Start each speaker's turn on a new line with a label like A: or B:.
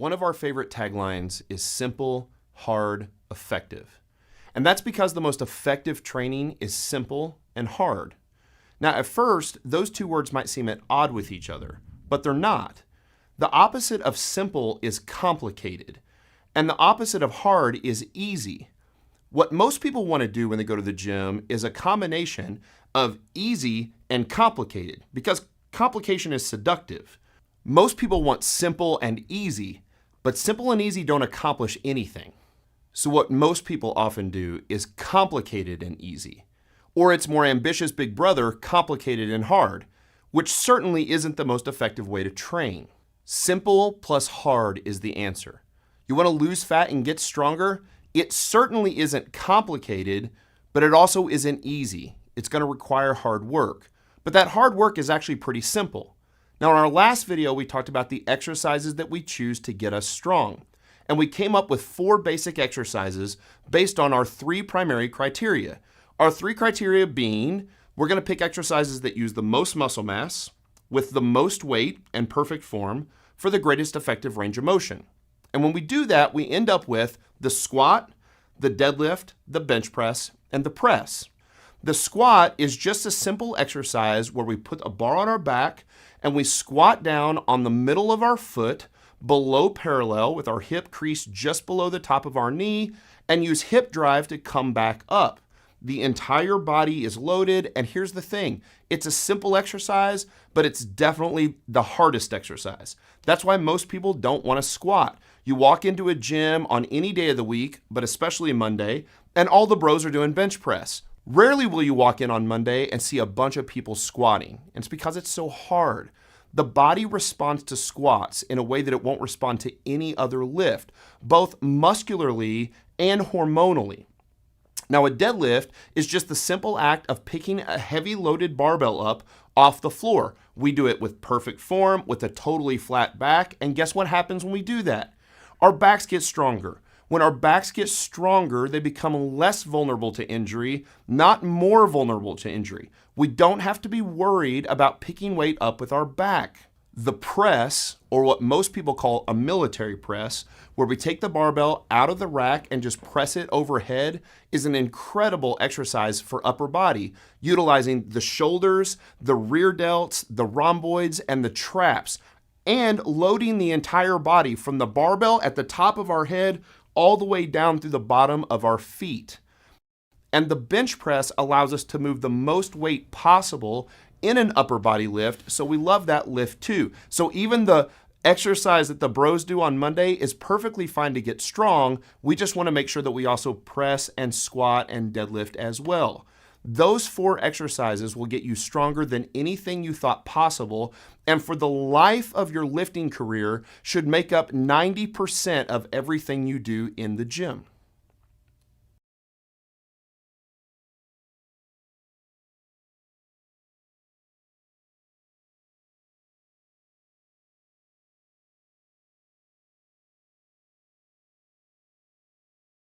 A: One of our favorite taglines is simple, hard, effective. And that's because the most effective training is simple and hard. Now, at first, those two words might seem at odds with each other, but they're not. The opposite of simple is complicated, and the opposite of hard is easy. What most people want to do when they go to the gym is a combination of easy and complicated, because complication is seductive. Most people want simple and easy, but simple and easy don't accomplish anything. So what most people often do is complicated and easy, or its more ambitious big brother, complicated and hard, which certainly isn't the most effective way to train. Simple plus hard is the answer. You want to lose fat and get stronger? It certainly isn't complicated, but it also isn't easy. It's going to require hard work. But that hard work is actually pretty simple. Now, in our last video, we talked about the exercises that we choose to get us strong. And we came up with 4 basic exercises based on our 3 primary criteria. Our 3 criteria being, we're going to pick exercises that use the most muscle mass, with the most weight and perfect form, for the greatest effective range of motion. And when we do that, we end up with the squat, the deadlift, the bench press, and the press. The squat is just a simple exercise where we put a bar on our back and we squat down on the middle of our foot, below parallel with our hip crease just below the top of our knee, and use hip drive to come back up. The entire body is loaded, and here's the thing. It's a simple exercise, but it's definitely the hardest exercise. That's why most people don't want to squat. You walk into a gym on any day of the week, but especially Monday, and all the bros are doing bench press. Rarely will you walk in on Monday and see a bunch of people squatting. And it's because it's so hard. The body responds to squats in a way that it won't respond to any other lift, both muscularly and hormonally. Now, a deadlift is just the simple act of picking a heavy loaded barbell up off the floor. We do it with perfect form, with a totally flat back, and guess what happens when we do that? Our backs get stronger. When our backs get stronger, they become less vulnerable to injury, not more vulnerable to injury. We don't have to be worried about picking weight up with our back. The press, or what most people call a military press, where we take the barbell out of the rack and just press it overhead, is an incredible exercise for upper body, utilizing the shoulders, the rear delts, the rhomboids, and the traps, and loading the entire body from the barbell at the top of our head all the way down through the bottom of our feet. And the bench press allows us to move the most weight possible in an upper body lift, so we love that lift too. So even the exercise that the bros do on Monday is perfectly fine to get strong. We just want to make sure that we also press and squat and deadlift as well. Those 4 exercises will get you stronger than anything you thought possible, and for the life of your lifting career should make up 90% of everything you do in the gym.